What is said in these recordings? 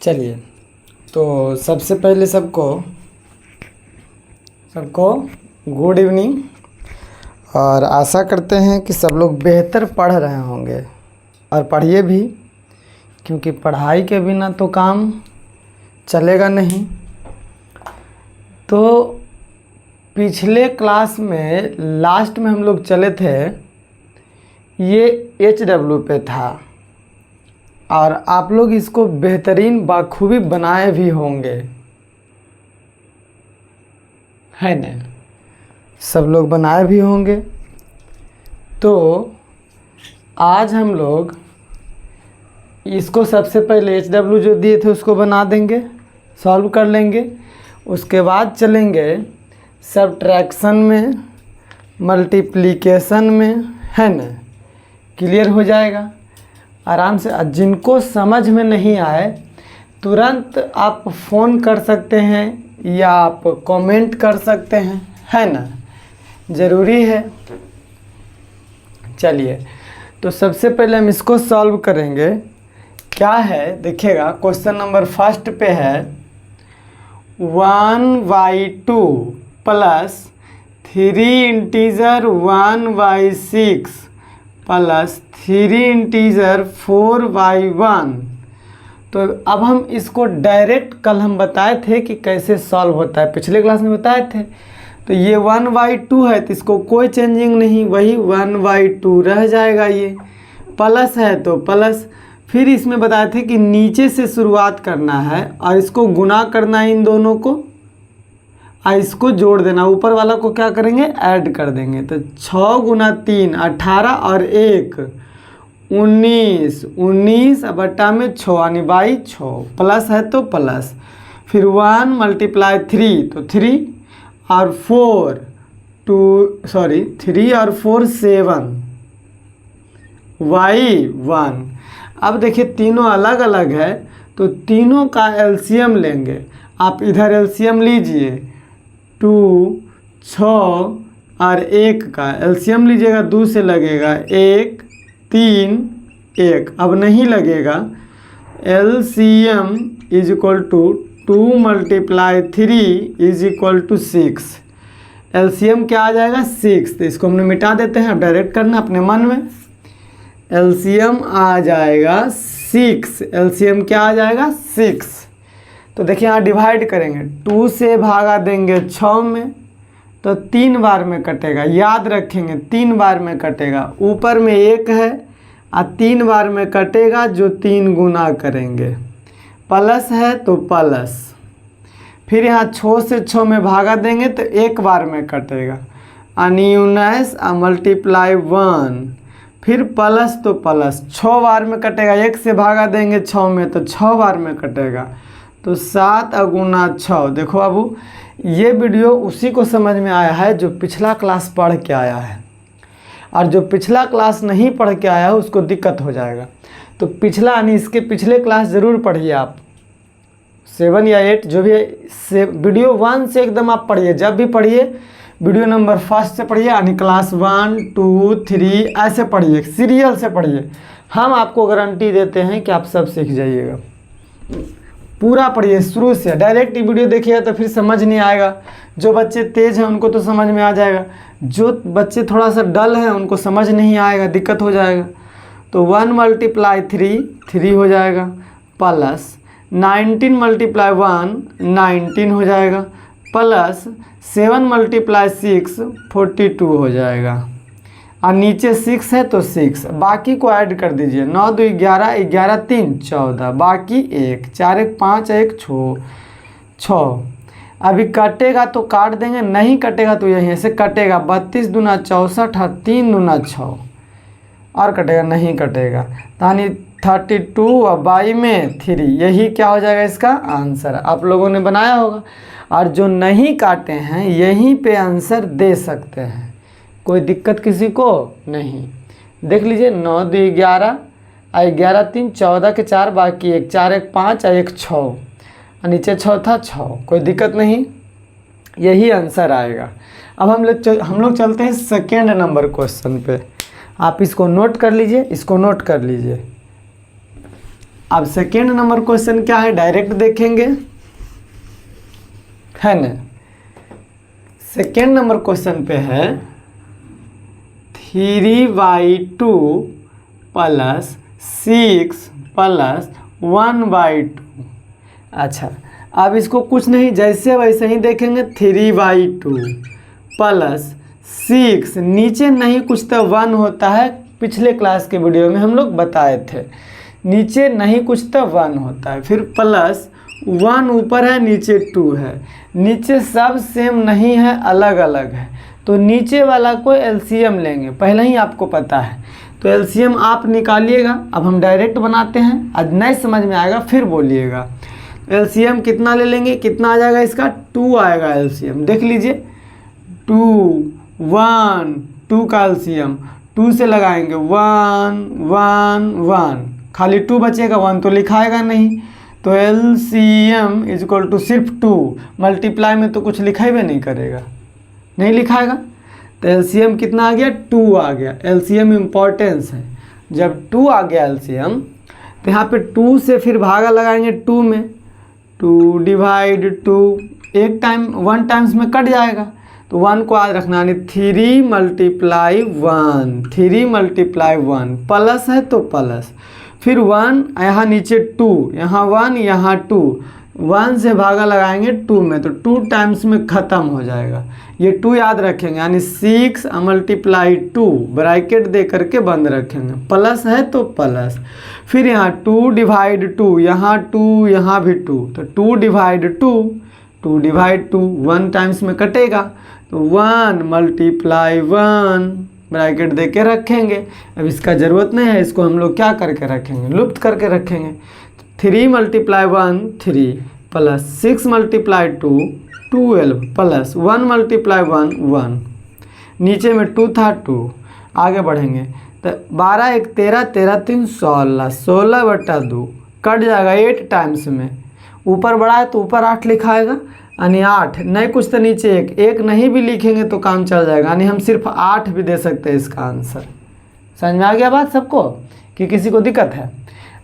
चलिए, तो सबसे पहले सबको गुड इवनिंग। और आशा करते हैं कि सब लोग बेहतर पढ़ रहे होंगे और पढ़िए भी, क्योंकि पढ़ाई के बिना तो काम चलेगा नहीं। तो पिछले क्लास में लास्ट में हम लोग चले थे, ये HW पे था और आप लोग इसको बेहतरीन बाखूबी बनाए भी होंगे, है ना? सब लोग बनाए भी होंगे। तो आज हम लोग इसको सबसे पहले HW जो दिए थे उसको बना देंगे, सॉल्व कर लेंगे। उसके बाद चलेंगे सबट्रैक्शन में, मल्टीप्लिकेशन में, है ना? क्लियर हो जाएगा आराम से। जिनको समझ में नहीं आए तुरंत आप फ़ोन कर सकते हैं या आप कमेंट कर सकते हैं, है ना? ज़रूरी है। चलिए, तो सबसे पहले हम इसको सॉल्व करेंगे। क्या है देखिएगा, क्वेश्चन नंबर फर्स्ट पे है 1/2 प्लस 3 इंटीजर 1/6 प्लस 3 इंटीजर 4/1। तो अब हम इसको डायरेक्ट कल हम बताए थे कि कैसे सॉल्व होता है, पिछले क्लास में बताए थे। तो ये 1/2 है तो इसको कोई चेंजिंग नहीं, वही 1/2 रह जाएगा। ये प्लस है तो प्लस, फिर इसमें बताए थे कि नीचे से शुरुआत करना है और इसको गुना करना है इन दोनों को और इसको जोड़ देना। ऊपर वाला को क्या करेंगे, ऐड कर देंगे। तो 6 गुना 3 18 और 1 19, 19 बटा में 6 यानी 6 प्लस है तो प्लस। फिर 1 × 3 तो 3 और 4 3 और 4 7 y1। अब देखिए तीनों अलग अलग है तो तीनों का एलसीएम लेंगे। आप इधर एलसीएम लीजिए, 2 6 और 1 का एलसीएम लीजिएगा, 2 से लगेगा 1 3 1, अब नहीं लगेगा। LCM is equal to 2 × 3 is equal to 6। LCM क्या आ जाएगा, 6। तो इसको हमने मिटा देते हैं, अब डायरेक्ट करना अपने मन में। एलसीएम आ जाएगा 6। एलसीएम क्या आ जाएगा, 6। तो देखिए यहाँ डिवाइड करेंगे, 2 से भागा देंगे 6 में तो 3 बार में कटेगा। याद रखेंगे 3 बार में कटेगा। ऊपर में 1 है और 3 बार में कटेगा जो 3 गुना करेंगे। प्लस है तो प्लस, फिर यहाँ 6 से 6 में भागा देंगे तो 1 बार में कटेगा। 19 मल्टीप्लाई 1, फिर प्लस तो प्लस 6 बार में कटेगा। 1 से भागा देंगे 6 में तो 6 बार में कटेगा। तो 7 गुना 6। देखो बाबू, ये वीडियो उसी को समझ में आया है जो पिछला क्लास पढ़ के आया है, और जो पिछला क्लास नहीं पढ़ के आया है उसको दिक्कत हो जाएगा। तो पिछला यानी इसके पिछले क्लास ज़रूर पढ़िए आप, 7 या 8 जो भी है। से वीडियो 1 से एकदम आप पढ़िए, जब भी पढ़िए वीडियो नंबर फर्स्ट से पढ़िए, यानी क्लास 1 2 3 ऐसे पढ़िए, सीरियल से पढ़िए। हम आपको गारंटी देते हैं कि आप सब सीख जाइएगा। पूरा पढ़िए शुरू से। डायरेक्ट वीडियो देखिएगा तो फिर समझ नहीं आएगा। जो बच्चे तेज़ हैं उनको तो समझ में आ जाएगा, जो बच्चे थोड़ा सा डल हैं उनको समझ नहीं आएगा, दिक्कत हो जाएगा। तो 1 × 3 3 हो जाएगा, प्लस 19 × 1 19 हो जाएगा, प्लस 7 × 6 42 हो जाएगा। और नीचे 6 है तो 6, बाकी को ऐड कर दीजिए। 9 2 11, 11 3 14, बाकी 1 4 1 5 1 6। अभी कटेगा तो काट देंगे, नहीं कटेगा तो यहीं से कटेगा। 32 दूना 64, 3 दूना 6 और कटेगा, नहीं कटेगा। यानी 32 और 22 में 3, यही क्या हो जाएगा इसका आंसर। आप लोगों ने बनाया होगा, और जो नहीं काटे हैं यहीं पे आंसर दे सकते हैं, कोई दिक्कत किसी को नहीं। देख लीजिए 9 2 11, 11 3 14 के 4, बाकी 1 4 1 5 और 1 6, और नीचे 6 था 6, कोई दिक्कत नहीं, यही आंसर आएगा। अब हम लोग चलते हैं सेकेंड नंबर क्वेश्चन पे। आप इसको नोट कर लीजिए, इसको नोट कर लीजिए। अब सेकेंड नंबर क्वेश्चन क्या है, डायरेक्ट देखेंगे, है ना। सेकेंड नंबर क्वेश्चन पे है 3/2 प्लस 6 प्लस 1/2। अच्छा, अब इसको कुछ नहीं, जैसे वैसे ही देखेंगे। 3/2 प्लस 6, नीचे नहीं कुछ तो 1 होता है, पिछले क्लास के वीडियो में हम लोग बताए थे। नीचे नहीं कुछ तो 1 होता है, फिर प्लस 1 ऊपर है, नीचे 2 है। नीचे सब सेम नहीं है, अलग अलग है, तो नीचे वाला को एलसीएम लेंगे, पहले ही आपको पता है। तो एलसीएम आप निकालिएगा। अब हम डायरेक्ट बनाते हैं, आज नहीं समझ में आएगा फिर बोलिएगा। एलसीएम कितना ले लेंगे, कितना आ जाएगा इसका, 2 आएगा एलसीएम। देख लीजिए 2 1 2 का एलसीएम 2 से लगाएंगे 1 1 1, खाली 2 बचेगा, 1 तो लिखाएगा नहीं। तो एलसीएम इज इक्वल टू सिर्फ 2, मल्टीप्लाई में तो कुछ लिखेबे नहीं करेगा, नहीं लिखाएगा। तो एलसीएम कितना आ गया, 2 आ गया। एलसीएम इम्पॉर्टेंस है, जब 2 आ गया एलसीएम तो यहाँ पे 2 से फिर भागा लगाएंगे 2 में, 2 डिवाइड 2, एक टाइम 1 टाइम्स में कट जाएगा, तो 1 को आज रखना, यानी 3 मल्टीप्लाई 1, 3 मल्टीप्लाई 1, प्लस है तो प्लस, फिर 1 यहाँ नीचे 2, यहाँ 1 यहाँ 2, 1 से भागा लगाएंगे 2 में, तो 2 टाइम्स में ख़त्म हो जाएगा। ये 2 याद रखेंगे, यानी 6 मल्टीप्लाई 2, ब्रैकेट दे करके बंद रखेंगे, प्लस है तो प्लस, फिर यहाँ 2 डिवाइड 2, यहाँ 2 यहाँ भी 2, तो 2 डिवाइड 2, 2 डिवाइड 2, 1 टाइम्स में कटेगा, तो 1 मल्टीप्लाई 1 ब्रैकेट दे के रखेंगे। अब इसका ज़रूरत नहीं है, इसको हम लोग क्या करके रखेंगे, लुप्त करके रखेंगे। 3 multiply 1 3 plus 6 multiply 2 12 plus 1 multiply 1 1, नीचे में 2 था 2, आगे बढ़ेंगे तो 12 1 13 13 3 16, 16/2 कट जाएगा 8 टाइम्स में, ऊपर बढ़ा है तो ऊपर 8 लिखाएगा, यानी 8 नहीं कुछ तो नीचे 1, 1 नहीं भी लिखेंगे तो काम चल जाएगा, यानी हम सिर्फ 8 भी दे सकते हैं इसका आंसर। समझ में आ गया बात सबको कि किसी को दिक्कत है?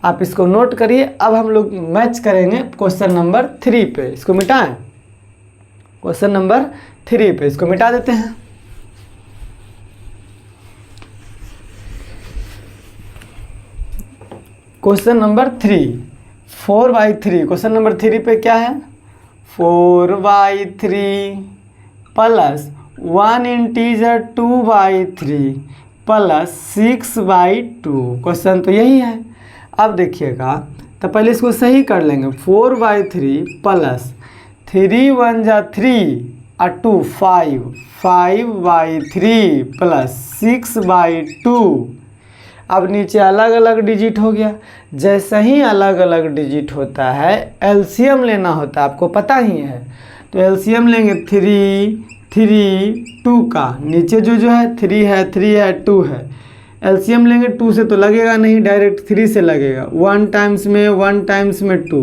आप इसको नोट करिए। अब हम लोग मैच करेंगे क्वेश्चन नंबर 3 पे, इसको मिटाएं। क्वेश्चन नंबर 3 पे इसको मिटा देते हैं। Question number 3 4/3। क्वेश्चन नंबर 3 पे क्या है, 4/3 प्लस 1 इंटीजर 2/3 प्लस 6/2। क्वेश्चन तो यही है। अब देखिएगा, तो पहले इसको सही कर लेंगे। 4/3 प्लस 3 1 जा 3 और 2 5, 5/3 प्लस 6/2। अब नीचे अलग अलग डिजिट हो गया। जैसे ही अलग अलग डिजिट होता है एलसीएम लेना होता है, आपको पता ही है। तो एलसीएम लेंगे 3 3 2 का, नीचे जो है 3 है 3 है 2 है। एलसीएम लेंगे 2 से तो लगेगा नहीं, डायरेक्ट 3 से लगेगा। 1 टाइम्स में 1 टाइम्स में 2,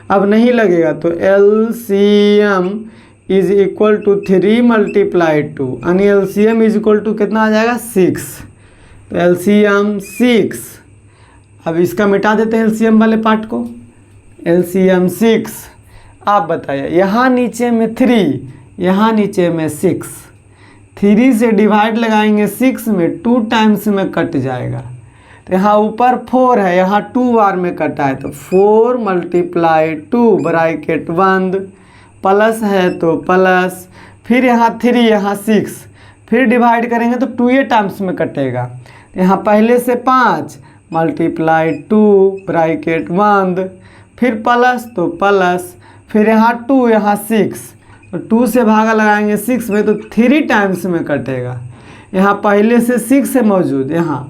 अब नहीं लगेगा तो LCM is equal to 3 multiply 2, यानी एलसीएम इज इक्वल टू कितना आ जाएगा 6। तो एलसीएम 6। अब इसका मिटा देते हैं एलसीएम वाले पार्ट को। एलसीएम 6। आप बताइए, यहाँ नीचे में 3, यहाँ नीचे में 6, 3 से डिवाइड लगाएंगे 6 में, 2 टाइम्स में कट जाएगा। तो यहाँ ऊपर 4 है, यहाँ 2 बार में कटा है, तो 4 मल्टीप्लाई 2 ब्रैकेट बंद, प्लस है तो प्लस, फिर यहाँ 3 यहाँ 6, फिर डिवाइड करेंगे तो 2 टाइम्स में कटेगा। यहाँ पहले से 5 मल्टीप्लाई 2 ब्रैकेट बंद, फिर प्लस तो प्लस, फिर यहाँ 2 यहाँ 6, तो 2 से भागा लगाएंगे 6 में तो 3 टाइम्स में कटेगा। यहाँ पहले से 6 है मौजूद, यहाँ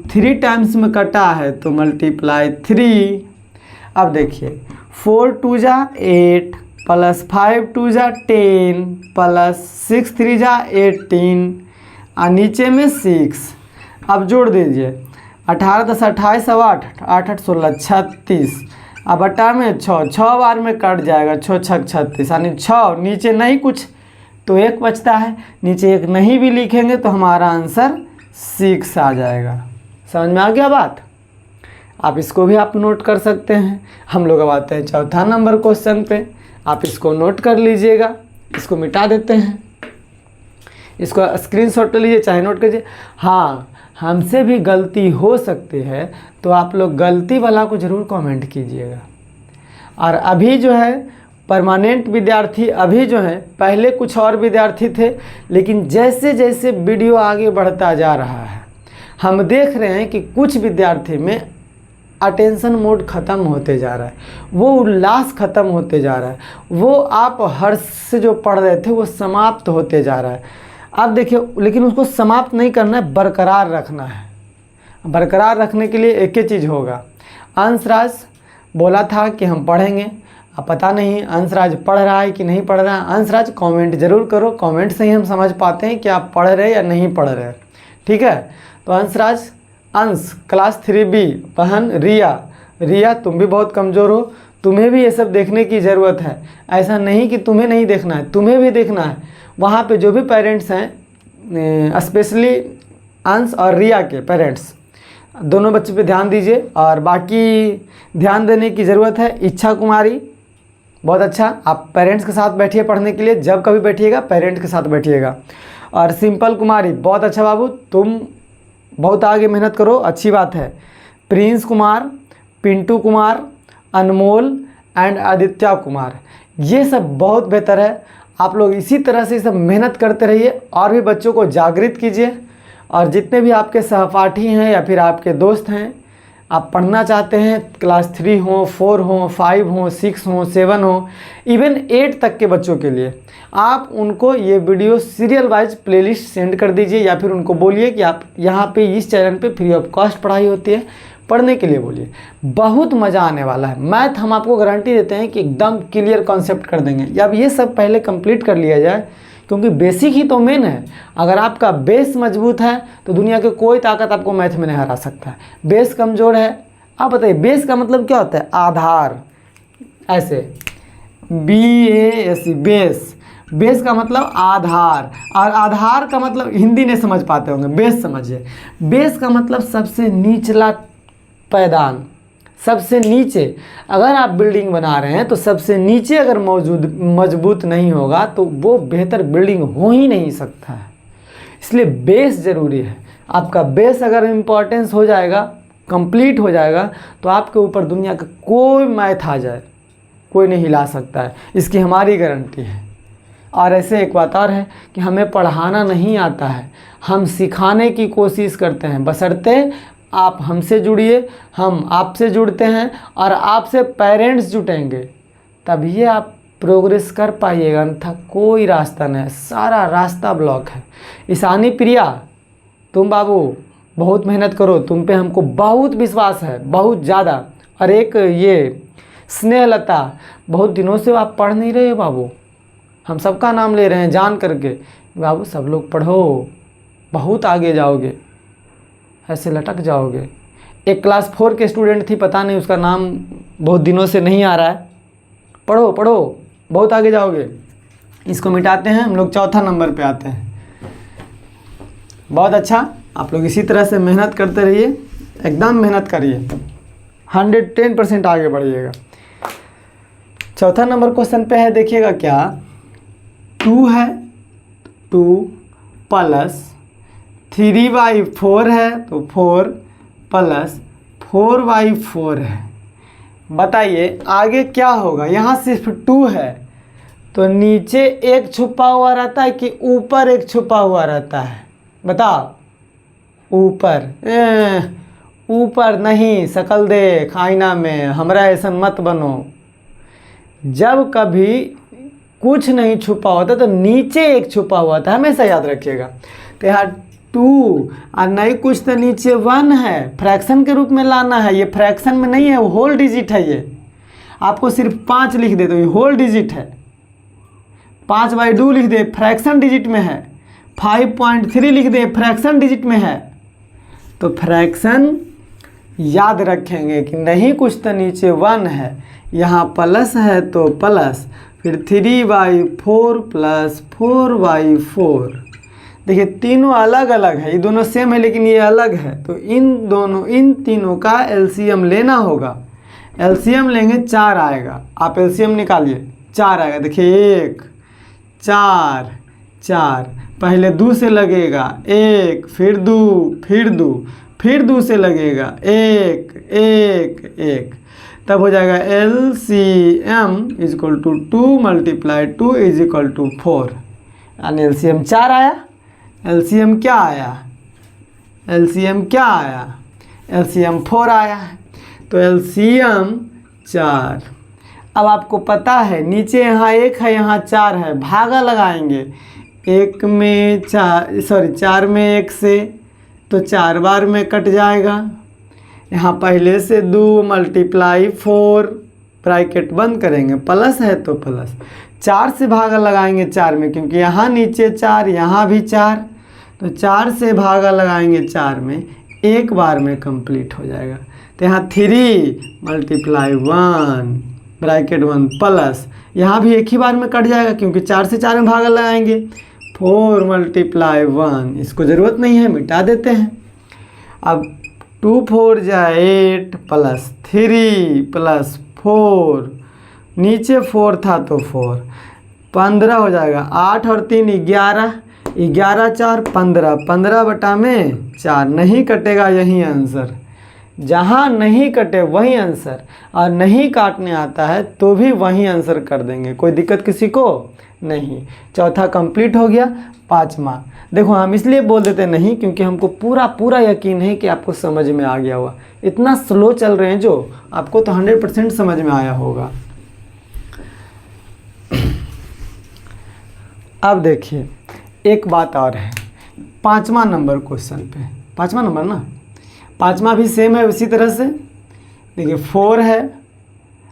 3 टाइम्स में कटा है तो मल्टीप्लाई 3। अब देखिए 4 2 जा 8 प्लस 5 2 जा 10 प्लस 6 3 जा 18 और नीचे में 6। अब जोड़ दीजिए, 18 10 28 8 8 8 16 36, अब बटा में 6 बार में कट जाएगा, 6 6 36, यानी 6 नीचे नहीं कुछ तो 1 बचता है, नीचे 1 नहीं भी लिखेंगे तो हमारा आंसर 6 आ जाएगा। समझ में आ गया बात? आप इसको भी आप नोट कर सकते हैं। हम लोग अब आते हैं चौथा नंबर क्वेश्चन पे। आप इसको नोट कर लीजिएगा, इसको मिटा देते हैं, इसको स्क्रीनशॉट ले लीजिए चाहे नोट कीजिए। हाँ, हमसे भी गलती हो सकती है तो आप लोग गलती वाला को ज़रूर कमेंट कीजिएगा। और अभी जो है परमानेंट विद्यार्थी अभी जो है, पहले कुछ और विद्यार्थी थे, लेकिन जैसे जैसे वीडियो आगे बढ़ता जा रहा है हम देख रहे हैं कि कुछ विद्यार्थी में अटेंशन मोड ख़त्म होते जा रहा है, वो उल्लास ख़त्म होते जा रहा है, वो आप हर्ष से जो पढ़ रहे थे वो समाप्त होते जा रहा है। अब देखिए, लेकिन उसको समाप्त नहीं करना है, बरकरार रखना है। बरकरार रखने के लिए एक ही चीज़ होगा। अंशराज बोला था कि हम पढ़ेंगे, अब पता नहीं अंशराज पढ़ रहा है कि नहीं पढ़ रहा है। अंशराज कमेंट ज़रूर करो, कमेंट से ही हम समझ पाते हैं कि आप पढ़ रहे हैं या नहीं पढ़ रहे हैं। ठीक है, तो अंशराज, अंश क्लास 3B, बहन रिया तुम भी बहुत कमज़ोर हो, तुम्हें भी ये सब देखने की ज़रूरत है। ऐसा नहीं कि तुम्हें नहीं देखना है, तुम्हें भी देखना है। वहाँ पे जो भी पेरेंट्स हैं, स्पेशली अंश और रिया के पेरेंट्स, दोनों बच्चों पे ध्यान दीजिए। और बाकी ध्यान देने की ज़रूरत है। इच्छा कुमारी बहुत अच्छा, आप पेरेंट्स के साथ बैठिए पढ़ने के लिए, जब कभी बैठिएगा पेरेंट्स के साथ बैठिएगा। और सिंपल कुमारी बहुत अच्छा बाबू, तुम बहुत आगे मेहनत करो, अच्छी बात है। Prince Kumar, Pintu Kumar, Anmol and Aditya Kumar, ये सब बहुत बेहतर है। आप लोग इसी तरह से सब मेहनत करते रहिए और भी बच्चों को जागृत कीजिए। और जितने भी आपके सहपाठी हैं या फिर आपके दोस्त हैं, आप पढ़ना चाहते हैं, क्लास 3 हो, 4 हो, 5 हो, 6 हो, 7 हो, इवन 8 तक के बच्चों के लिए आप उनको ये video serial wise playlist send कर दीजिए, या फिर उनको बोलिए कि आप यहाँ पे इस चैनल पे फ्री ऑफ कॉस्ट पढ़ाई होती है, पढ़ने के लिए बोलिए। बहुत मज़ा आने वाला है। मैथ हम आपको गारंटी देते हैं कि एकदम क्लियर कॉन्सेप्ट कर देंगे। अब ये सब पहले कंप्लीट कर लिया जाए, क्योंकि बेसिक ही तो मेन है। अगर आपका बेस मजबूत है तो दुनिया के कोई ताकत आपको मैथ में नहीं हरा सकता है। बेस कमज़ोर है, आप बताइए बेस का मतलब क्या होता है? आधार, ऐसे BAS, बेस। बेस का मतलब आधार, और आधार का मतलब हिंदी नहीं समझ पाते होंगे, बेस समझिए। बेस का मतलब सबसे निचला पैदान, सबसे नीचे। अगर आप बिल्डिंग बना रहे हैं तो सबसे नीचे अगर मजबूत नहीं होगा तो वो बेहतर बिल्डिंग हो ही नहीं सकता है। इसलिए बेस ज़रूरी है। आपका बेस अगर इम्पोर्टेंस हो जाएगा, कंप्लीट हो जाएगा, तो आपके ऊपर दुनिया का कोई मैथ आ जाए, कोई नहीं हिला सकता है। इसकी हमारी गारंटी है। और ऐसे एक बात और है कि हमें पढ़ाना नहीं आता है, हम सिखाने की कोशिश करते हैं, बशर्ते आप हमसे जुड़िए, हम आपसे जुड़ते हैं और आपसे पेरेंट्स जुटेंगे, तभी आप प्रोग्रेस कर पाइएगा, अन्यथा कोई रास्ता नहीं है, सारा रास्ता ब्लॉक है। ईशानी प्रिया, तुम बाबू बहुत मेहनत करो, तुम पे हमको बहुत विश्वास है, बहुत ज़्यादा। और एक ये स्नेहलता, बहुत दिनों से आप पढ़ नहीं रहे हो बाबू, हम सबका नाम ले रहे हैं जान करके। बाबू सब लोग पढ़ो, बहुत आगे जाओगे, ऐसे लटक जाओगे। एक क्लास 4 के स्टूडेंट थी, पता नहीं उसका नाम बहुत दिनों से नहीं आ रहा है। पढ़ो पढ़ो, बहुत आगे जाओगे। इसको मिटाते हैं, हम लोग चौथा नंबर पे आते हैं। बहुत अच्छा, आप लोग इसी तरह से मेहनत करते रहिए, एकदम मेहनत करिए, 110% आगे बढ़िएगा। चौथा नंबर क्वेश्चन पे है, देखिएगा क्या, 2 है, 2 प्लस 3/4 है, तो 4 प्लस 4/4 है। बताइए आगे क्या होगा? यहाँ सिर्फ 2 है तो नीचे एक छुपा हुआ रहता है कि ऊपर एक छुपा हुआ रहता है? बताओ। ऊपर, ऊपर नहीं, शकल देख आईना में, हमरा ऐसा मत बनो। जब कभी कुछ नहीं छुपा होता तो नीचे एक छुपा हुआ था, हमेशा याद रखिएगा। तो यहाँ 2 और नहीं कुछ तो नीचे 1 है, फ्रैक्शन के रूप में लाना है। ये फ्रैक्शन में नहीं है, वो होल डिजिट है। ये आपको सिर्फ 5 लिख दे तो ये होल डिजिट है। 5/2 लिख दे, फ्रैक्शन डिजिट में है। 5.3 लिख दे, फ्रैक्शन डिजिट में है। तो फ्रैक्शन याद रखेंगे कि नहीं कुछ तो नीचे 1 है, यहाँ प्लस है तो प्लस, फिर 3/4 प्लस 4/4। देखिए तीनों अलग अलग है, ये दोनों सेम है लेकिन ये अलग है, तो इन तीनों का एलसीएम लेना होगा। एलसीएम लेंगे 4 आएगा, आप एलसीएम निकालिए 4 आएगा। देखिए 1 4 4, पहले 2 से लगेगा 1, फिर 2 फिर 2 फिर 2 से लगेगा 1 1 1, तब हो जाएगा LCM is equal to 2 × 2 is equal to 4, यानी एलसीएम 4 आया। एलसीएम क्या आया? एलसीएम क्या आया? एलसीएम 4 आया है, तो एलसीएम 4। अब आपको पता है नीचे यहाँ 1 है यहाँ 4 है, भागा लगाएंगे 1 में 4 में 1 से, तो 4 बार में कट जाएगा। यहाँ पहले से 2 × 4, ब्रैकेट बंद करेंगे, प्लस है तो प्लस, 4 से भागा लगाएंगे 4 में, क्योंकि यहाँ नीचे 4 यहाँ भी 4, तो 4 से भागा लगाएंगे 4 में, एक बार में कंप्लीट हो जाएगा। तो यहाँ 3 × 1 ब्रैकेट 1 प्लस, यहाँ भी एक ही बार में कट जाएगा क्योंकि 4 से 4 में भागा लगाएंगे, 4 × 1, इसको ज़रूरत नहीं है, मिटा देते हैं। अब 2 4 जा 8 प्लस 3 प्लस 4, नीचे 4 था तो 4, 15 हो जाएगा। 8 और 3 11, 11 4 15, 15 बटा में 4, नहीं कटेगा, यही आंसर। जहाँ नहीं कटे वही आंसर, और नहीं काटने आता है तो भी वही आंसर कर देंगे, कोई दिक्कत किसी को नहीं। चौथा कंप्लीट हो गया। पाँचवा देखो, हम इसलिए बोल देते नहीं क्योंकि हमको पूरा यकीन है कि आपको समझ में आ गया होगा। इतना स्लो चल रहे हैं जो, आपको तो 100% समझ में आया होगा। अब देखिए एक बात और है, 5वां नंबर क्वेश्चन पे, 5वां नंबर ना, 5वां भी सेम है उसी तरह से। देखिए 4 है,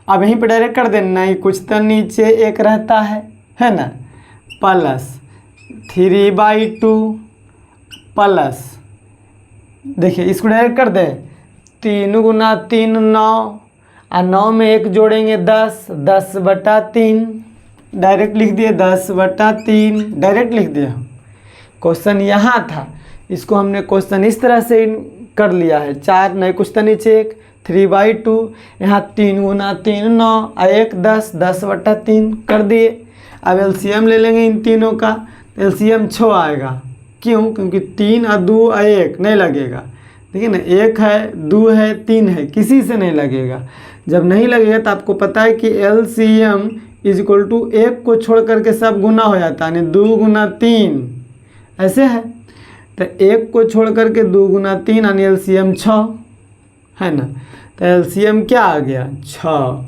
अब यहीं पे डायरेक्ट कर देना, नहीं कुछ तो नीचे 1 रहता है ना, प्लस 3/2 प्लस, देखिए इसको डायरेक्ट कर दें, 3 × 3 9, और 9 में 1 जोड़ेंगे 10, 10/3, डायरेक्ट लिख दिए 10/3, डायरेक्ट लिख दिया। क्वेश्चन यहाँ था, इसको हमने क्वेश्चन इस तरह से कर लिया है, 4 नहीं कुछ तो नीचे 1, 3/2, यहाँ 3 × 3 9, 1 10, 10/3 कर दिए। अब एलसीएम ले लेंगे इन तीनों का, एलसीएम 6 आएगा। क्यों? क्योंकि 3 और 2 और 1 नहीं लगेगा, देखिए ना, 1 है 2 है 3 है, किसी से नहीं लगेगा। जब नहीं लगेगा तो आपको पता है कि एलसीएम इजक्वल टू 1 को छोड़ करके सब गुना हो जाता है, यानी 2 × 3 ऐसे है, तो 1 को छोड़ करके 2 × 3 यानी एलसीएम 6 है ना। तो एलसीएम क्या आ गया? 6।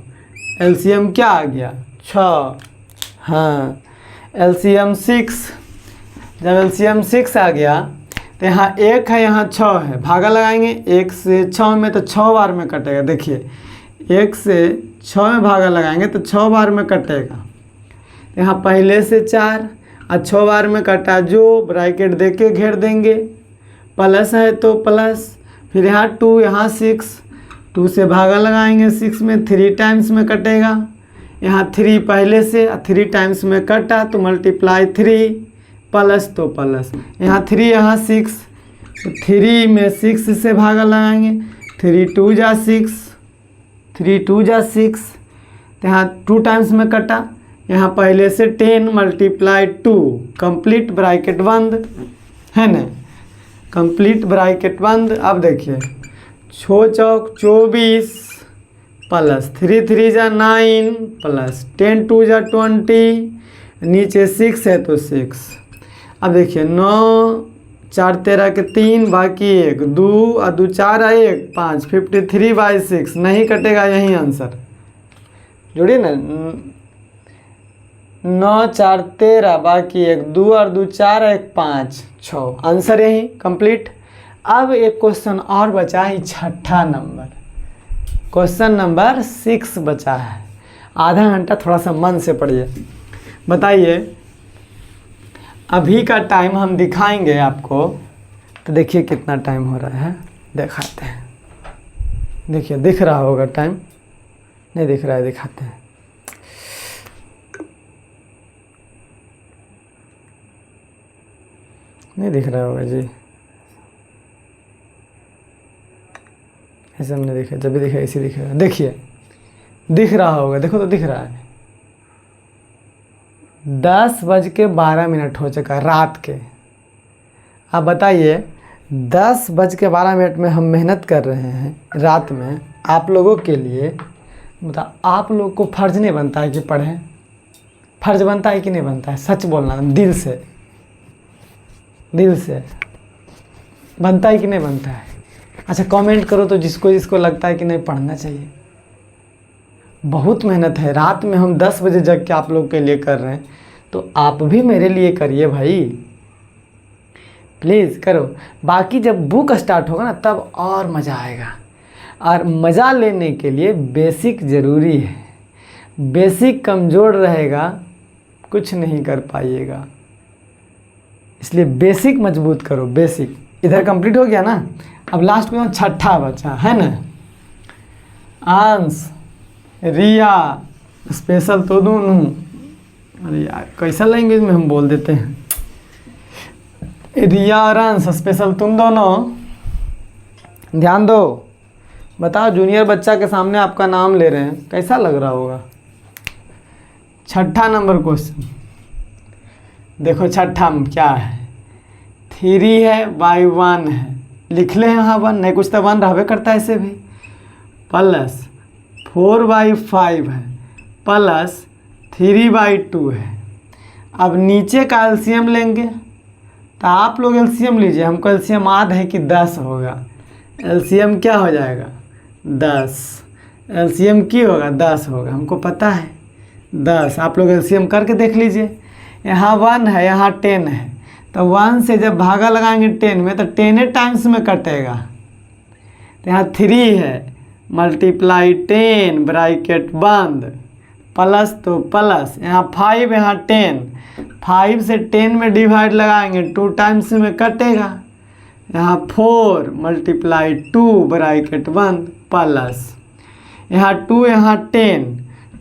एलसीएम क्या आ गया? 6। हाँ, एलसीएम 6। जब एलसीएम 6 आ गया तो यहाँ 1 है यहाँ 6 है, भागा लगाएंगे 1 से 6 में, तो 6 बार में कटेगा। देखिए 1 से 6 में भागा लगाएंगे तो 6 बार में कटेगा। यहाँ पहले से 4 और 6 बार में कटा, जो ब्रैकेट दे के घेर देंगे, प्लस है तो प्लस, फिर यहाँ 2 यहाँ 6, 2 से भागा लगाएंगे 6 में, 3 टाइम्स में कटेगा। यहाँ 3 पहले से 3 टाइम्स में कटा तो × 3 प्लस तो प्लस, यहाँ 3 यहाँ 6, तो 3 में 6 से भागा लगाएंगे, 3 2 जा 6, 3 2 जा 6, तो यहाँ 2 टाइम्स में कटा, यहाँ पहले से 10 × 2, कंप्लीट ब्रैकेट बंद है ना, कंप्लीट ब्रैकेट बंद। अब देखिए 6 चौक 24 प्लस 3 3 जा 9 प्लस 10 2 जा 20, नीचे 6 है तो 6। अब देखिए 9 4 13 के 3 बाकी 1, 2 और 2 4 और 1 5, 53/6 नहीं कटेगा, यही आंसर। जोड़िए ना, 9 4 13 बाकी 1, 2 और 2 4 1 5 6, आंसर यही कंप्लीट। अब एक क्वेश्चन और बचा है, 6ठा नंबर, क्वेश्चन नंबर 6 बचा है। आधा घंटा थोड़ा सा मन से पढ़िए। बताइए, अभी का टाइम हम दिखाएंगे आपको, तो देखिए कितना टाइम हो रहा है, दिखाते हैं। देखिए दिख रहा होगा टाइम, नहीं दिख रहा है, दिखाते हैं। नहीं दिख रहा होगा जी, ऐसे हमने देखा, जब भी देखा ऐसे दिख रहा है। देखिए दिख रहा होगा, देखो तो दिख रहा है 10:12 हो चुका रात के। आप बताइए 10:12 में हम मेहनत कर रहे हैं रात में आप लोगों के लिए। मतलब आप लोग को फ़र्ज़ नहीं बनता है कि पढ़ें? फ़र्ज़ बनता है कि नहीं बनता है? सच बोलना दिल से, दिल से बनता है कि नहीं बनता है? अच्छा कमेंट करो तो जिसको जिसको लगता है कि नहीं पढ़ना चाहिए। बहुत मेहनत है, रात में हम 10 बजे जग के आप लोग के लिए कर रहे हैं, तो आप भी मेरे लिए करिए भाई, प्लीज़ करो। बाकी जब बुक स्टार्ट होगा ना तब और मज़ा आएगा। और मज़ा लेने के लिए बेसिक ज़रूरी है, बेसिक कमज़ोर रहेगा कुछ नहीं कर पाइएगा, इसलिए बेसिक मजबूत करो। बेसिक इधर कंप्लीट हो गया ना, अब लास्ट में छठा बचा है ना, अंश रिया स्पेशल तो दोनों। अरे यार कैसा लैंग्वेज में हम बोल देते हैं, रिया और अंश स्पेशल तुम दोनों ध्यान दो। बताओ जूनियर बच्चा के सामने आपका नाम ले रहे हैं, कैसा लग रहा होगा? छठा नंबर क्वेश्चन देखो, छठा में क्या है, 3 है बाई 1 है, लिख ले यहाँ 1, नहीं कुछ तो 1 रहबे करता है ऐसे भी, प्लस 4/5 है प्लस 3/2 है। अब नीचे का एलसीएम लेंगे, तो आप लोग एलसीएम लीजिए, हमको एलसीएम याद है कि 10 होगा। एलसीएम क्या हो जाएगा 10, एलसीएम की होगा 10 होगा, हमको पता है 10। आप लोग एलसीएम करके देख लीजिए, यहाँ 1 है यहाँ 10 है, तो 1 से जब भागा लगाएंगे 10 में तो 10 टाइम्स में कटेगा। तो यहाँ 3 है मल्टीप्लाई 10 ब्रैकेट बंद, प्लस तो प्लस, यहाँ 5 यहाँ 10, 5 से 10 में डिवाइड लगाएंगे 2 टाइम्स में कटेगा। यहाँ 4 मल्टीप्लाई 2 ब्रैकेट बंद प्लस, यहाँ 2 यहाँ 10,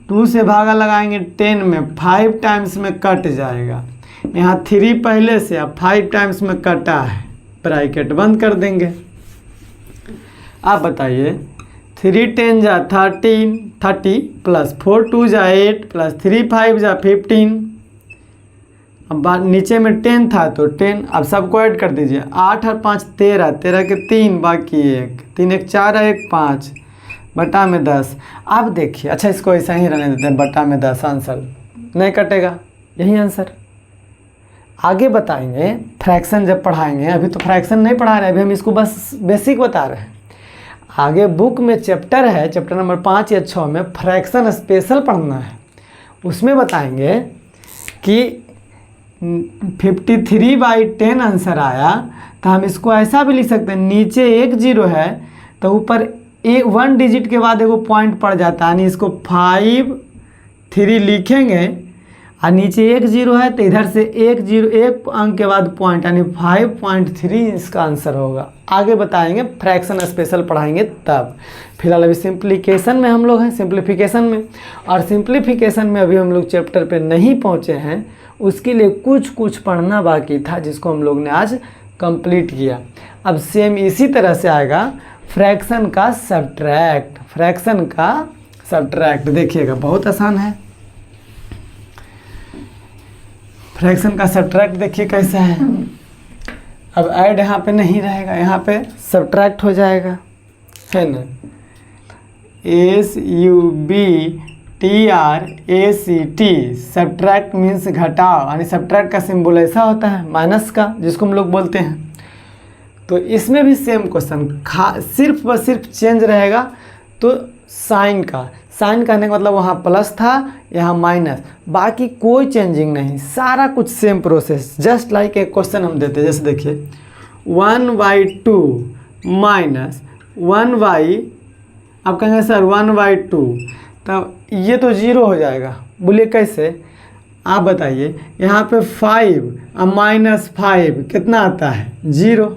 2 से भागा लगाएंगे 10 में, 5 टाइम्स में कट जाएगा। यहाँ 3 पहले से, अब 5 टाइम्स में कटा है, ब्रैकेट बंद कर देंगे। आप बताइए 3 10 जा 30 प्लस 4 2 जा 8 प्लस 3 5 जा 15। अब बात नीचे में 10 था तो 10, अब सबको ऐड कर दीजिए, 8 और 5 13, 13 के 3 बाकी 1, 3 1 4 1 5 बटा में 10। अब देखिए, अच्छा इसको ऐसा ही रहने देते हैं, बटा में 10 आंसर नहीं कटेगा, यही आंसर। आगे बताएंगे फ्रैक्शन जब पढ़ाएंगे, अभी तो फ्रैक्शन नहीं पढ़ा रहे, अभी हम इसको बस बेसिक बता रहे हैं। आगे बुक में चैप्टर है, चैप्टर नंबर 5 या 6 में फ्रैक्शन स्पेशल पढ़ना है, उसमें बताएंगे कि 53/10 आंसर आया, तो हम इसको ऐसा भी लिख सकते हैं, नीचे 1 0 है तो ऊपर 1 डिजिट के बाद एगो पॉइंट पड़ जाता है, यानी इसको 5 3 लिखेंगे और नीचे 1 0 है तो इधर से 1 0 1 अंक के बाद पॉइंट, यानी 5.3 इसका आंसर होगा। आगे बताएंगे फ्रैक्शन स्पेशल पढ़ाएंगे तब। फिलहाल अभी सिंप्लीकेशन में हम लोग हैं, सिंप्लीफिकेशन में, और सिंप्लीफिकेशन में अभी हम लोग चैप्टर पे नहीं पहुँचे हैं, उसके लिए कुछ पढ़ना बाकी था जिसको हम लोग ने आज कंप्लीट किया। अब सेम इसी तरह से आएगा फ्रैक्शन का सब्ट्रैक्ट, फ्रैक्शन का सब्ट्रैक्ट देखिएगा बहुत आसान है। फ्रैक्शन का सब्ट्रैक्ट देखिए कैसा है, अब ऐड यहाँ पे नहीं रहेगा, यहाँ पे सब्ट्रैक्ट हो जाएगा, है ना। SUBTRACT सब्ट्रैक्ट मीन्स घटाओ, यानी सब्ट्रैक्ट का सिंबल ऐसा होता है माइनस का, जिसको हम लोग बोलते हैं। तो इसमें भी सेम क्वेश्चन, सिर्फ व सिर्फ चेंज रहेगा तो साइन का, साइन कहने का मतलब वहाँ प्लस था यहाँ माइनस, बाकी कोई चेंजिंग नहीं, सारा कुछ सेम प्रोसेस। जस्ट लाइक एक क्वेश्चन हम देते हैं, जैसे देखिए 1/2 माइनस 1/, आप कहेंगे सर 1/2, तब ये तो 0 हो जाएगा, बोलिए कैसे? आप बताइए, यहाँ पे 5 और -5 कितना आता है? 0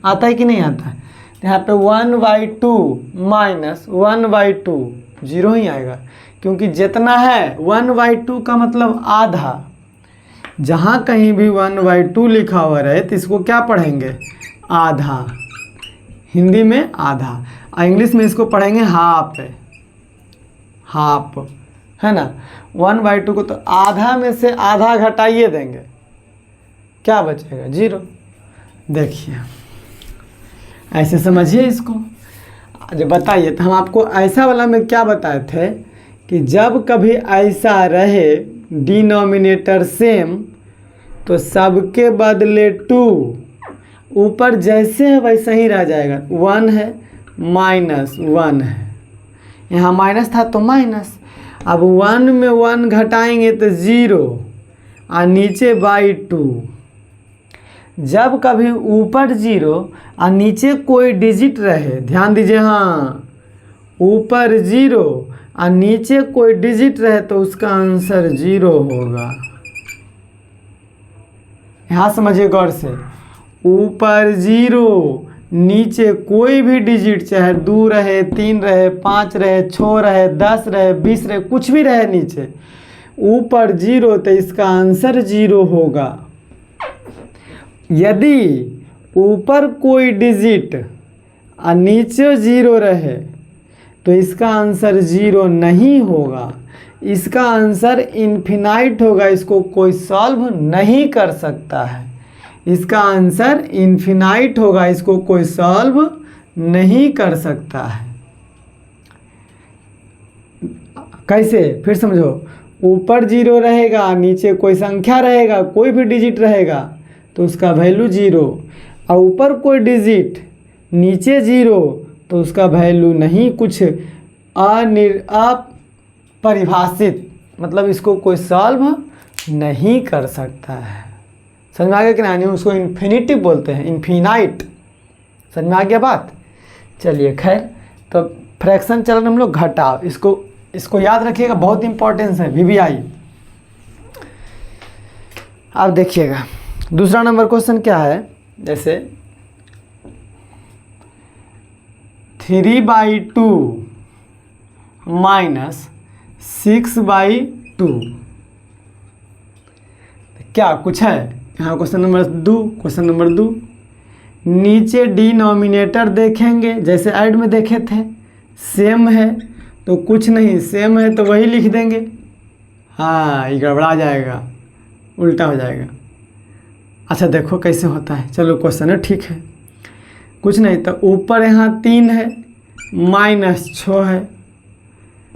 आता है कि नहीं आता है? यहाँ पे 1/2 माइनस 1/2 0 ही आएगा, क्योंकि जितना है 1/2 का मतलब आधा, जहाँ कहीं भी 1/2 लिखा हुआ रहे तो इसको क्या पढ़ेंगे, आधा, हिंदी में आधा, और इंग्लिश में इसको पढ़ेंगे हाफ, हाफ, है ना। 1/2 को तो आधा में से आधा घटाइए देंगे, क्या बचेगा, 0। देखिए ऐसे समझिए इसको। जो बताइए, तो हम आपको ऐसा वाला में क्या बताए थे कि जब कभी ऐसा रहे डिनोमिनेटर सेम तो सबके बदले 2, ऊपर जैसे है वैसे ही रह जाएगा। 1 है माइनस 1 है, यहाँ माइनस था तो माइनस, अब 1 में 1 घटाएंगे तो 0 और नीचे बाई 2। जब कभी ऊपर 0 और नीचे कोई डिजिट रहे, ध्यान दीजिए, हाँ, ऊपर 0 और नीचे कोई डिजिट रहे तो उसका आंसर 0 होगा। यहाँ समझिए गौर से, ऊपर 0, नीचे कोई भी डिजिट, चाहे 2 रहे, 3 रहे, 5 रहे, 6 रहे, 10 रहे, 20 रहे, कुछ भी रहे, नीचे ऊपर 0 तो इसका आंसर 0 होगा। यदि ऊपर कोई डिजिट और नीचे 0 रहे तो इसका आंसर 0 नहीं होगा, इसका आंसर इन्फिनाइट होगा, इसको कोई सॉल्व नहीं कर सकता है। इसका आंसर इन्फिनाइट होगा, इसको कोई सॉल्व नहीं कर सकता है। कैसे, फिर समझो, ऊपर 0 रहेगा, नीचे कोई संख्या रहेगा, कोई भी डिजिट रहेगा तो उसका वैल्यू 0, और ऊपर कोई डिजिट नीचे 0 तो उसका वैल्यू नहीं, कुछ अपरिभाषित, मतलब इसको कोई सॉल्व नहीं कर सकता है। समझ में आ गया कि नहीं, उसको इन्फिनिटिव बोलते हैं, इन्फिनाइट। समझ में आ गया बात। चलिए खैर, तो फ्रैक्शन चल रहे हम लोग घटाव, इसको याद रखिएगा, बहुत इंपॉर्टेंस है VBI। अब देखिएगा दूसरा नंबर क्वेश्चन क्या है, जैसे 3/2 माइनस 6/2, क्या कुछ है यहाँ। क्वेश्चन नंबर 2, नीचे डिनोमिनेटर देखेंगे, जैसे ऐड में देखे थे, सेम है तो कुछ नहीं, सेम है तो वही लिख देंगे। हाँ, ये गड़बड़ा जाएगा, उल्टा हो जाएगा। अच्छा देखो कैसे होता है, चलो क्वेश्चन है, ठीक है, कुछ नहीं, तो ऊपर यहाँ 3 है माइनस 6 है।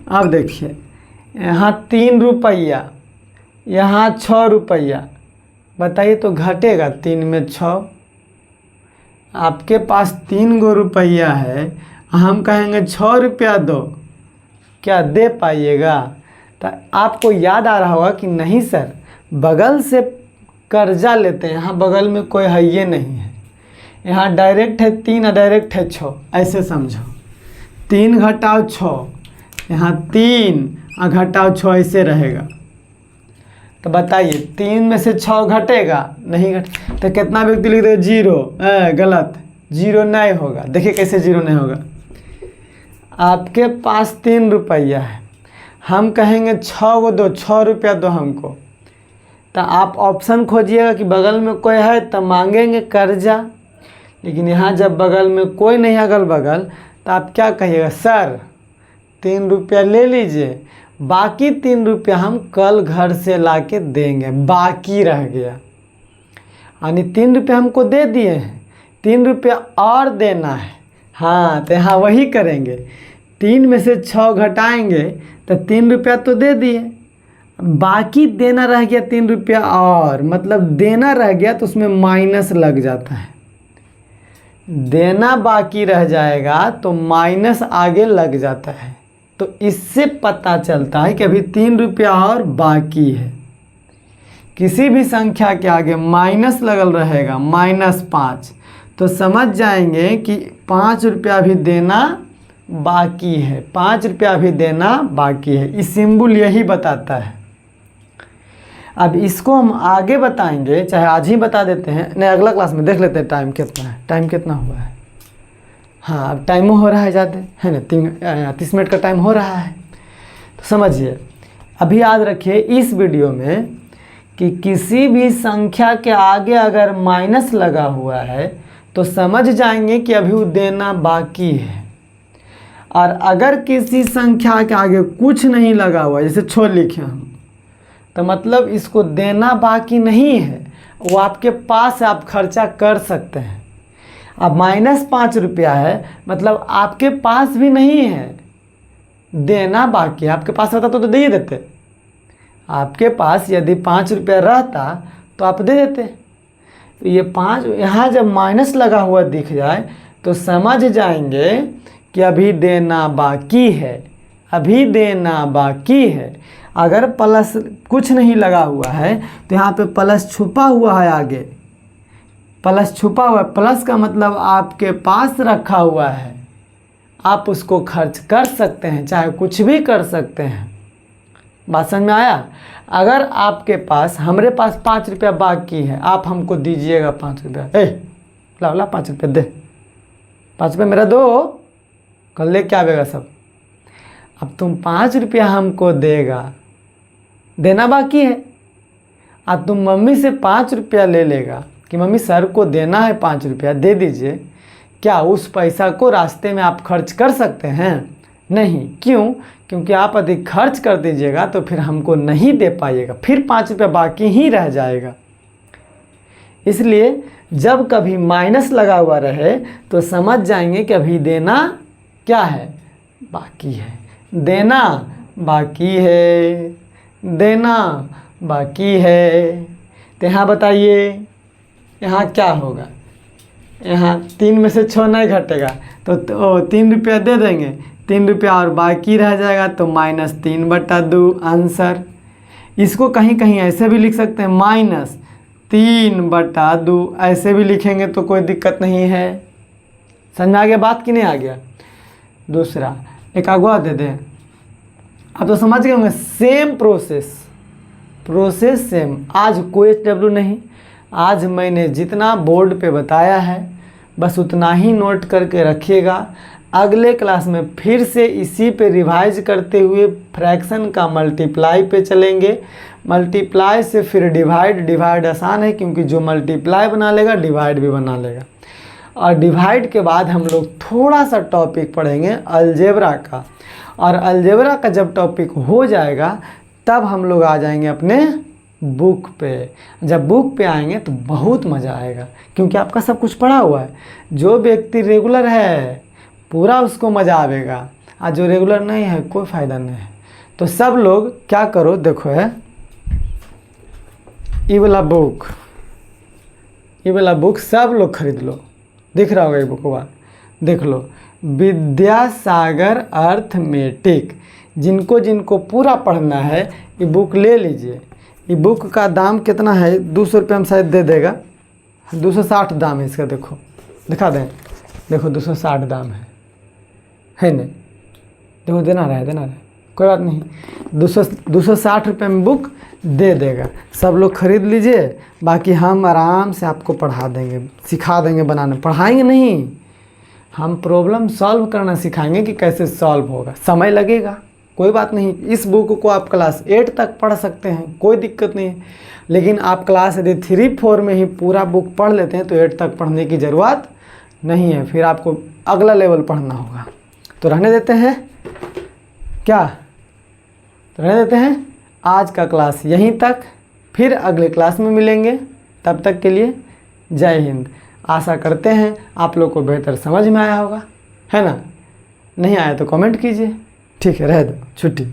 अब देखिए, यहाँ 3 रुपया, यहाँ 6 रुपया, बताइए तो घटेगा 3 में 6। आपके पास 3 गो रुपया है, हम कहेंगे 6 रुपया दो, क्या दे पाइएगा। तो आपको याद आ रहा होगा कि नहीं सर, बगल से कर्जा लेते हैं, यहाँ बगल में कोई है ये नहीं है, यहाँ डायरेक्ट है 3 और डायरेक्ट है 6, ऐसे समझो, 3 घटाओ 6, यहाँ 3 और घटाओ 6, ऐसे रहेगा। तो बताइए 3 में से 6 घटेगा, नहीं घट, तो कितना व्यक्ति लिख दे 0, गलत, 0 नहीं होगा। देखिए कैसे 0 नहीं होगा। आपके पास 3 रुपया है, हम कहेंगे 6 को दो, 6 रुपया दो हमको, तो आप ऑप्शन खोजिएगा कि बगल में कोई है तो मांगेंगे कर्जा, लेकिन यहाँ जब बगल में कोई नहीं है अगल बगल, तो आप क्या कहिएगा, सर 3 रुपया ले लीजिए, बाकी 3 रुपया हम कल घर से ला के देंगे, बाकी रह गया, यानी 3 रुपया हमको दे दिए हैं, 3 रुपया और देना है। हाँ, तो यहाँ वही करेंगे, 3 में से 6 घटाएंगे तो 3 रुपया तो दे दिए, बाकी देना रह गया 3 रुपया और, मतलब देना रह गया तो उसमें माइनस लग जाता है, देना बाकी रह जाएगा तो माइनस आगे लग जाता है। तो इससे पता चलता है कि अभी 3 रुपया और बाकी है। किसी भी संख्या के आगे माइनस लगल रहेगा, -5, तो समझ जाएंगे कि 5 रुपया भी देना बाकी है, 5 रुपया भी देना बाकी है। इस सिंबल यही बताता है। अब इसको हम आगे बताएंगे, चाहे आज ही बता देते हैं, नहीं अगला क्लास में देख लेते हैं टाइम कितना है, टाइम कितना हुआ है। हाँ, अब टाइम हो रहा है ज़्यादा, है ना, 30 मिनट का टाइम हो रहा है। तो समझिए, अभी याद रखिए इस वीडियो में कि किसी भी संख्या के आगे अगर माइनस लगा हुआ है तो समझ जाएंगे कि अभी वो देना बाकी है। और अगर किसी संख्या के आगे कुछ नहीं लगा हुआ, जैसे छो लिखे हम, तो मतलब इसको देना बाकी नहीं है, वो आपके पास है, आप खर्चा कर सकते हैं। अब -5 रुपया है, मतलब आपके पास भी नहीं है, देना बाकी है। आपके पास रहता तो दे ही देते। आपके पास यदि 5 रुपया रहता तो आप दे देते। तो ये 5 यहाँ जब माइनस लगा हुआ दिख जाए तो समझ जाएंगे कि अभी देना बाकी है, अभी देना बाकी है। अगर प्लस कुछ नहीं लगा हुआ है तो यहाँ पे प्लस छुपा हुआ है, आगे प्लस छुपा हुआ है। प्लस का मतलब आपके पास रखा हुआ है, आप उसको खर्च कर सकते हैं, चाहे कुछ भी कर सकते हैं। बात समझ में आया? अगर आपके पास, हमारे पास 5 रुपया बाकी है, आप हमको दीजिएगा 5 रुपया, ला ला 5 रुपया दे, 5 रुपया मेरा दो, कल ले क्या आवेगा सब। अब तुम 5 रुपया हमको देगा, देना बाकी है। अब तुम मम्मी से 5 रुपया ले लेगा कि मम्मी सर को देना है 5 रुपया, दे दीजिए। क्या उस पैसा को रास्ते में आप खर्च कर सकते हैं? नहीं। क्यों? क्योंकि आप अधिक खर्च कर दीजिएगा तो फिर हमको नहीं दे पाइएगा, फिर 5 रुपया बाकी ही रह जाएगा। इसलिए जब कभी माइनस लगा हुआ रहे तो समझ जाएंगे कि अभी देना क्या है? बाकी है। देना बाकी है, देना बाकी है। तो यहाँ बताइए, यहाँ क्या होगा? यहाँ 3 में से 6 नहीं घटेगा तो 3 रुपया दे देंगे, 3 रुपया और बाकी रह जाएगा, तो -3/2 आंसर। इसको कहीं कहीं ऐसे भी लिख सकते हैं, -3/2 ऐसे भी लिखेंगे तो कोई दिक्कत नहीं है। समझ में आ गया बात कि नहीं आ गया? दूसरा एक अगवा दे दें, आप तो समझ गए होंगे। Same process same. आज कोई SW नहीं, आज मैंने जितना बोर्ड पे बताया है बस उतना ही नोट करके रखिएगा। अगले क्लास में फिर से इसी पे रिवाइज करते हुए फ्रैक्शन का मल्टीप्लाई पे चलेंगे। मल्टीप्लाई से फिर डिवाइड आसान है, क्योंकि जो मल्टीप्लाई बना लेगा डिवाइड भी बना लेगा। और डिवाइड के बाद हम लोग थोड़ा सा टॉपिक पढ़ेंगे अलजेब्रा का, और अलजेब्रा का जब टॉपिक हो जाएगा तब हम लोग आ जाएंगे अपने बुक पे। जब बुक पे आएंगे तो बहुत मज़ा आएगा, क्योंकि आपका सब कुछ पढ़ा हुआ है। जो व्यक्ति रेगुलर है पूरा उसको मज़ा आएगा, और जो रेगुलर नहीं है कोई फ़ायदा नहीं है। तो सब लोग क्या करो, देखो है ये वाला बुक सब लोग खरीद लो। दिख रहा होगा ये बुक, देख लो, विद्यासागर अर्थमेटिक। जिनको पूरा पढ़ना है ये बुक ले लीजिए। ये बुक का दाम कितना है? 200 रुपये में शायद दे देगा, 260 दाम है इसका। देखो दिखा दें, देखो 260 दाम है नहीं? देखो देना रहा है, कोई बात नहीं। 260 रुपये में बुक दे देगा। सब लोग खरीद लीजिए, बाकी हम आराम से आपको पढ़ा देंगे, सिखा देंगे बनाने। पढ़ाएंगे नहीं, हम प्रॉब्लम सॉल्व करना सिखाएंगे कि कैसे सॉल्व होगा। समय लगेगा, कोई बात नहीं। इस बुक को आप क्लास 8 तक पढ़ सकते हैं, कोई दिक्कत नहीं है। लेकिन आप क्लास यदि 3-4 में ही पूरा बुक पढ़ लेते हैं तो 8 तक पढ़ने की ज़रूरत नहीं है, फिर आपको अगला लेवल पढ़ना होगा। तो रहने देते हैं क्या? तो रहने देते हैं। आज का क्लास यहीं तक, फिर अगले क्लास में मिलेंगे। तब तक के लिए जय हिंद। आशा करते हैं आप लोग को बेहतर समझ में आया होगा, है ना? नहीं आया तो कमेंट कीजिए। ठीक है, रह दो, छुट्टी।